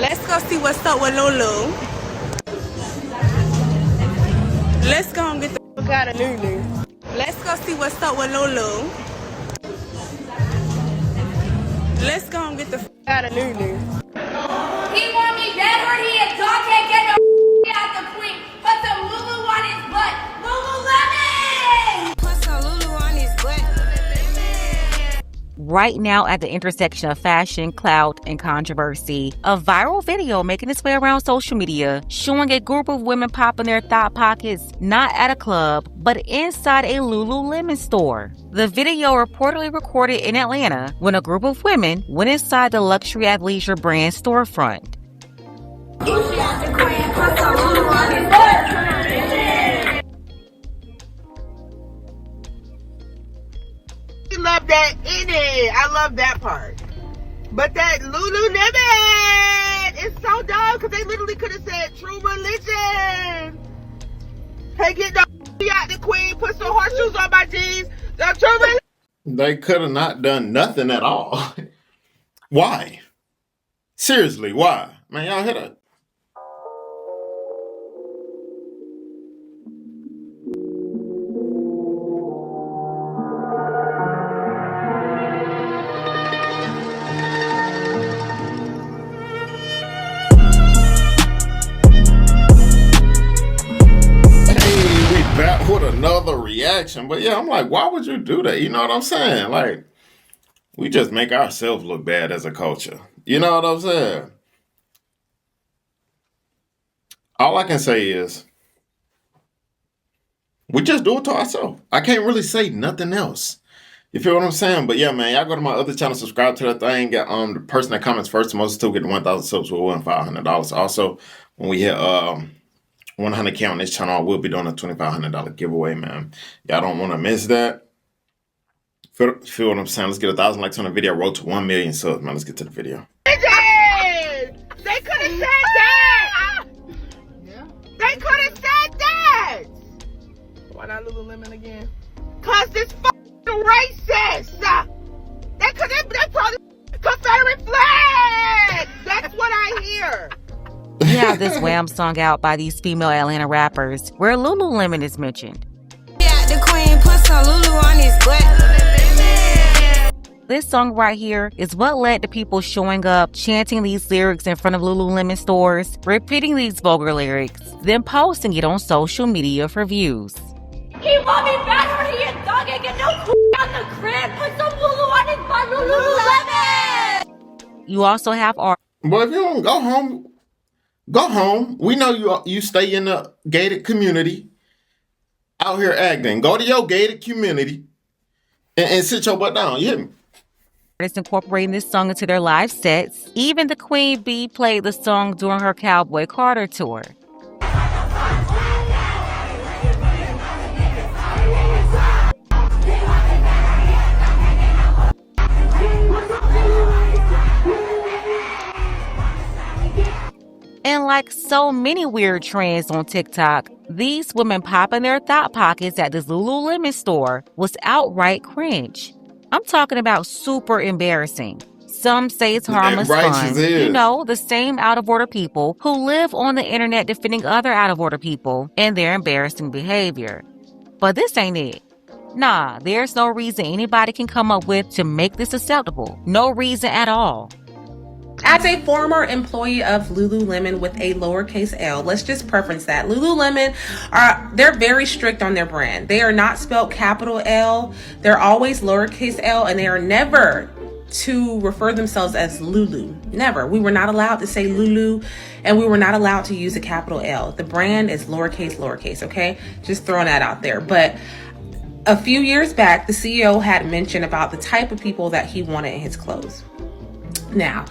Let's go see what's up with Lulu. Let's go and get the fuck out of Lulu. Let's go see what's up with Lulu. Let's go and get the fuck out of Lulu. He want me dead or he a dog can't get no out the queen. Put some Lulu on his butt. Lululemon! Put some Lulu on his butt. Right now, at the intersection of fashion, clout, and controversy, a viral video making its way around social media showing a group of women popping their thought pockets not at a club, but inside a Lululemon store. The video reportedly recorded in Atlanta when a group of women went inside the luxury athleisure brand storefront. Love that in it. I love that part. But that Lululemon is so dumb because they literally could have said true religion. Hey, get the out the queen, put some horseshoes on my jeans. The true religion. They could have not done nothing at all. Why? Seriously, why? Man, y'all hit it. Back with another reaction. But yeah, I'm like, why would you do that? You know what I'm saying? Like, we just make ourselves look bad as a culture. You know what I'm saying? All I can say is we just do it to ourselves. I can't really say nothing else. You feel what I'm saying? But yeah, man, y'all go to my other channel, subscribe to that thing. Get the person that comments first the most still get 1,000 subs. We'll win $500. Also, when we hit 100K on this channel, I will be doing a $2,500 giveaway, man. Y'all don't want to miss that. Feel what I'm saying? Let's get 1,000 likes on the video. Road to 1 million subs, man. Let's get to the video. They could have said that. Yeah. They could have said that. Why not Lululemon again? Cause it's fucking racist. They probably Confederate flag. That's what I hear. We have this Wham song out by these female Atlanta rappers where Lululemon is mentioned. Yeah, the queen put some Lulu on his butt. This song right here is what led to people showing up, chanting these lyrics in front of Lululemon stores, repeating these vulgar lyrics, then posting it on social media for views. He want me back or he a dog ain't get no out the crib. Put some Lulu on his butt. Lululemon! You also have art. But if you don't go home, go home. We know you stay in the gated community out here acting. Go to your gated community and sit your butt down. You hear me? Artists incorporating this song into their live sets. Even the Queen Bee played the song during her Cowboy Carter tour. And like so many weird trends on TikTok, these women popping their thought pockets at this Lululemon store was outright cringe. I'm talking about super embarrassing. Some say it's harmless fun. You know, the same out-of-order people who live on the internet defending other out-of-order people and their embarrassing behavior. But this ain't it. Nah, there's no reason anybody can come up with to make this acceptable. No reason at all. As a former employee of Lululemon with a lowercase L, let's just preference that. Lululemon they're very strict on their brand. They are not spelled capital L. They're always lowercase L, and they are never to refer themselves as Lulu. Never. We were not allowed to say Lulu, and we were not allowed to use a capital L. The brand is lowercase, okay? Just throwing that out there. But a few years back, the CEO had mentioned about the type of people that he wanted in his clothes. Now,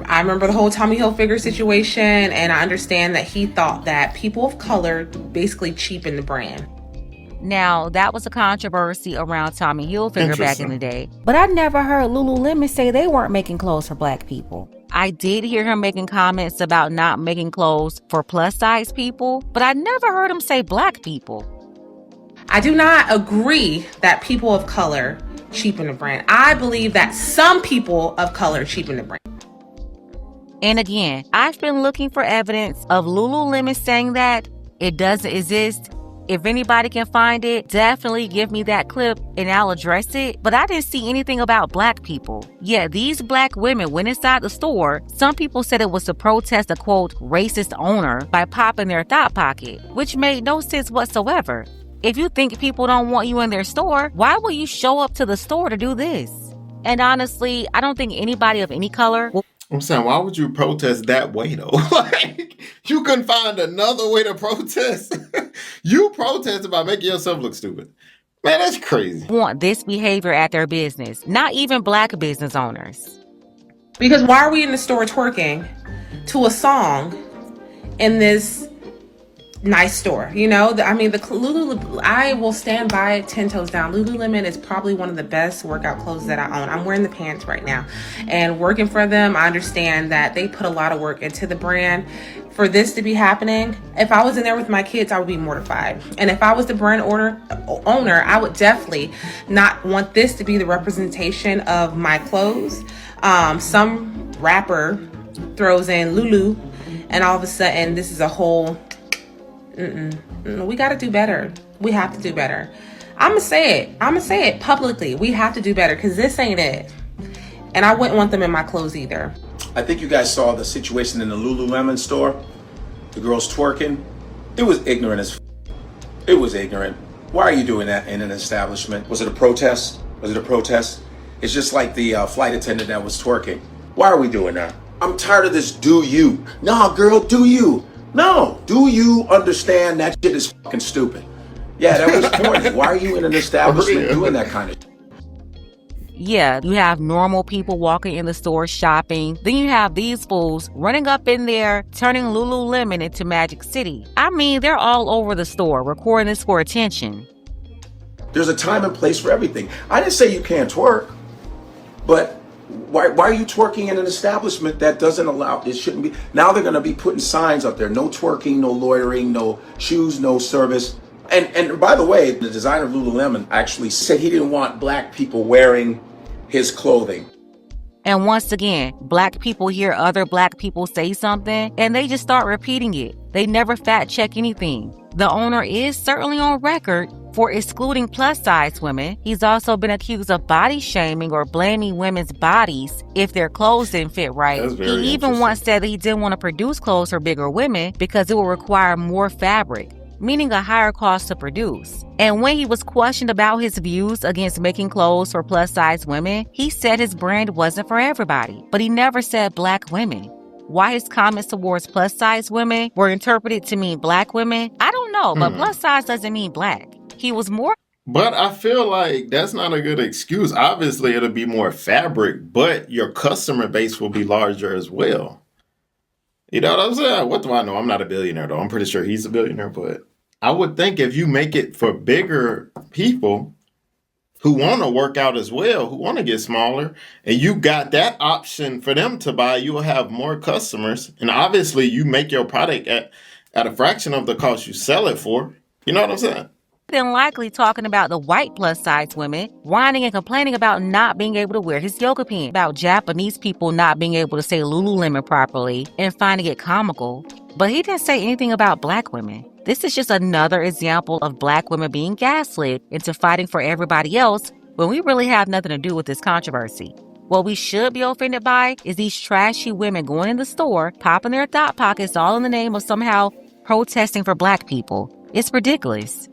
I remember the whole Tommy Hilfiger situation, and I understand that he thought that people of color basically cheapened the brand. Now, that was a controversy around Tommy Hilfiger back in the day. But I never heard Lululemon say they weren't making clothes for black people. I did hear him making comments about not making clothes for plus-size people, but I never heard him say black people. I do not agree that people of color cheapen the brand. I believe that some people of color cheapen the brand. And again, I've been looking for evidence of Lululemon saying that it doesn't exist. If anybody can find it, definitely give me that clip and I'll address it. But I didn't see anything about black people. Yeah, these black women went inside the store. Some people said it was to protest a quote, racist owner by popping their thought pocket, which made no sense whatsoever. If you think people don't want you in their store, why will you show up to the store to do this? And honestly, I don't think anybody of any color will. I'm saying, why would you protest that way though? Like, you couldn't find another way to protest. You protested by making yourself look stupid. Man, that's crazy. Want this behavior at their business, not even black business owners. Because why are we in the store twerking to a song in this nice store? You know, I mean, the Lululemon, I will stand by it 10 toes down. Lululemon is probably one of the best workout clothes that I own. I'm wearing the pants right now and working for them. I understand that they put a lot of work into the brand. For this to be happening, if I was in there with my kids, I would be mortified. And if I was the brand owner, I would definitely not want this to be the representation of my clothes. Some rapper throws in Lulu and all of a sudden this is a whole we got to do better. We have to do better. I'm gonna say it publicly. We have to do better because this ain't it. And I wouldn't want them in my clothes either. I think you guys saw the situation in the Lululemon store. The girls twerking. It was ignorant as It was ignorant. Why are you doing that in an establishment? Was it a protest? It's just like the flight attendant that was twerking. Why are we doing that? I'm tired of this do you. No, girl, do you. No, do you understand that shit is fucking stupid? Yeah, that was corny. Why are you in an establishment doing that kind of shit? Yeah, you have normal people walking in the store shopping. Then you have these fools running up in there, turning Lululemon into Magic City. I mean, they're all over the store, recording this for attention. There's a time and place for everything. I didn't say you can't twerk, but why are you twerking in an establishment that doesn't allow, it shouldn't be. Now they're going to be putting signs up there, no twerking, no loitering, no shoes, no service. And by the way, the designer of Lululemon actually said he didn't want black people wearing his clothing. And once again, black people hear other black people say something and they just start repeating it. They never fact check anything. The owner is certainly on record for excluding plus-size women. He's also been accused of body shaming or blaming women's bodies if their clothes didn't fit right. He even once said that he didn't want to produce clothes for bigger women because it would require more fabric, meaning a higher cost to produce. And when he was questioned about his views against making clothes for plus-size women, he said his brand wasn't for everybody, but he never said black women. Why his comments towards plus-size women were interpreted to mean black women, I don't know, but plus-size doesn't mean black. He was more. But I feel like that's not a good excuse. Obviously, it'll be more fabric, but your customer base will be larger as well. You know what I'm saying? What do I know? I'm not a billionaire, though. I'm pretty sure he's a billionaire, but I would think if you make it for bigger people who want to work out as well, who want to get smaller, and you got that option for them to buy, you will have more customers. And obviously, you make your product at a fraction of the cost you sell it for. You know what I'm saying? Than likely talking about the white plus-size women, whining and complaining about not being able to wear his yoga pants, about Japanese people not being able to say Lululemon properly, and finding it comical. But he didn't say anything about black women. This is just another example of black women being gaslit into fighting for everybody else when we really have nothing to do with this controversy. What we should be offended by is these trashy women going in the store, popping their thought pockets all in the name of somehow protesting for black people. It's ridiculous.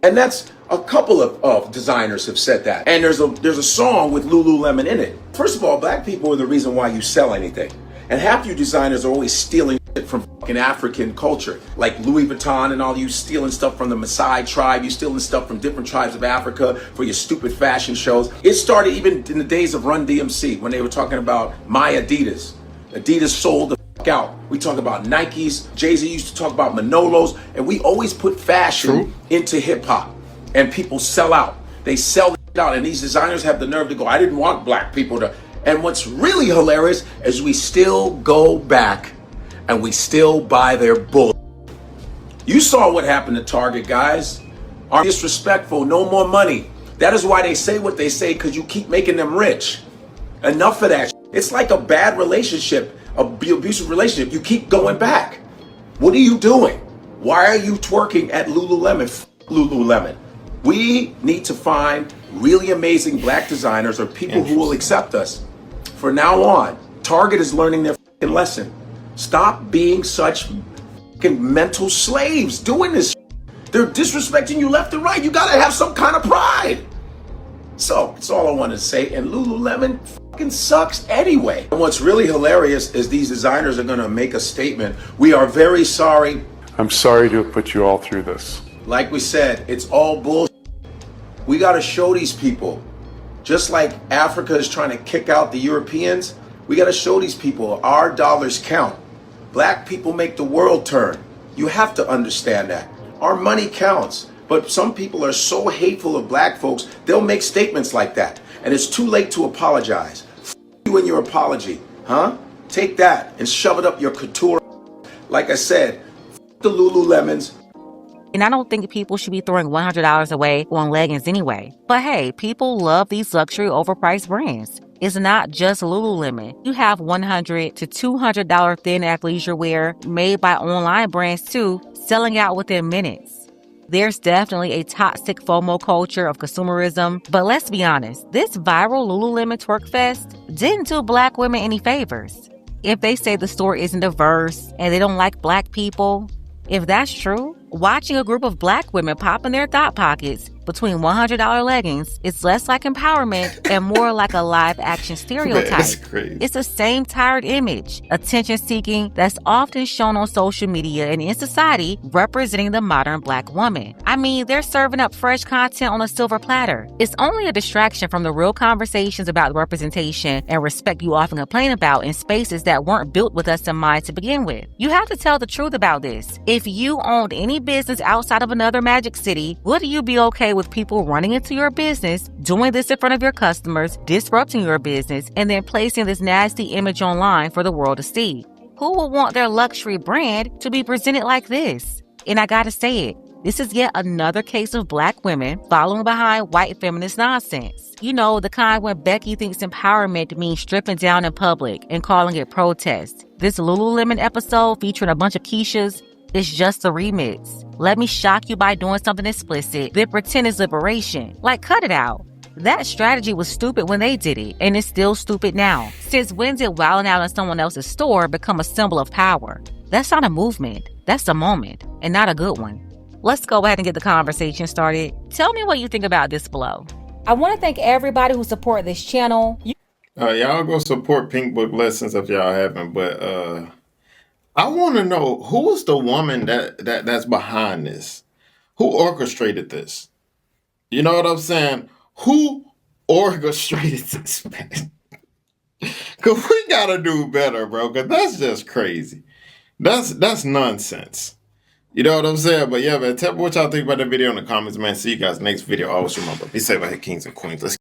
And that's a couple of designers have said that. And there's a song with Lululemon in it. First of all, black people are the reason why you sell anything. And half you designers are always stealing shit from fucking African culture. Like Louis Vuitton and all you stealing stuff from the Maasai tribe. You stealing stuff from different tribes of Africa for your stupid fashion shows. It started even in the days of Run DMC when they were talking about my Adidas. Adidas sold the fuck out. We talk about Nikes. Jay-Z used to talk about Manolos. And we always put fashion into hip hop. And people sell out. They sell it out. And these designers have the nerve to go, I didn't want black people to. And what's really hilarious is we still go back and we still buy their bull. You saw what happened to Target, guys. Are disrespectful, no more money. That is why they say what they say, because you keep making them rich. Enough of that shit. It's like a bad relationship, abusive relationship. You keep going back. What are you doing? Why are you twerking at Lululemon? Lululemon. We need to find really amazing black designers or people who will accept us. From now on, Target is learning their lesson. Stop being such mental slaves doing this. They're disrespecting you left and right. You gotta have some kind of pride. So that's all I wanted to say. And Lululemon fucking sucks anyway. And what's really hilarious is these designers are gonna make a statement. We are very sorry. I'm sorry to have put you all through this. Like we said, it's all bullshit. We gotta show these people. Just like Africa is trying to kick out the Europeans, we gotta show these people our dollars count. Black people make the world turn. You have to understand that. Our money counts. But some people are so hateful of black folks, they'll make statements like that. And it's too late to apologize. F you and your apology, huh? Take that and shove it up your couture. Like I said, f the Lululemons. And I don't think people should be throwing $100 away on leggings anyway. But hey, people love these luxury overpriced brands. It's not just Lululemon. You have $100 to $200 thin athleisure wear made by online brands too, selling out within minutes. There's definitely a toxic FOMO culture of consumerism, but let's be honest, this viral Lululemon twerk fest didn't do black women any favors. If they say the store isn't diverse and they don't like black people, if that's true, watching a group of black women pop in their thought pockets between $100 leggings is less like empowerment and more like a live-action stereotype. That's crazy. It's the same tired image, attention-seeking, that's often shown on social media and in society representing the modern black woman. I mean, they're serving up fresh content on a silver platter. It's only a distraction from the real conversations about representation and respect you often complain about in spaces that weren't built with us in mind to begin with. You have to tell the truth about this. If you owned any business outside of another magic city, would you be okay with people running into your business, doing this in front of your customers, disrupting your business, and then placing this nasty image online for the world to see? Who would want their luxury brand to be presented like this? And I gotta say it, this is yet another case of black women following behind white feminist nonsense. You know, the kind when Becky thinks empowerment means stripping down in public and calling it protest. This Lululemon episode featuring a bunch of Keishas, it's just a remix. Let me shock you by doing something explicit, then pretend it's liberation. Like, cut it out. That strategy was stupid when they did it, and it's still stupid now. Since when did wilding out in someone else's store become a symbol of power? That's not a movement. That's a moment, and not a good one. Let's go ahead and get the conversation started. Tell me what you think about this below. I want to thank everybody who support this channel. Y'all go support Pink Book Lessons if y'all haven't, but I want to know who's the woman that's behind this? Who orchestrated this? You know what I'm saying? Who orchestrated this, man? Because we got to do better, bro, because that's just crazy. That's nonsense. You know what I'm saying? But yeah, man, tell me what y'all think about the video in the comments, man. See you guys next video. Always remember, be safe out here, kings and queens. Let's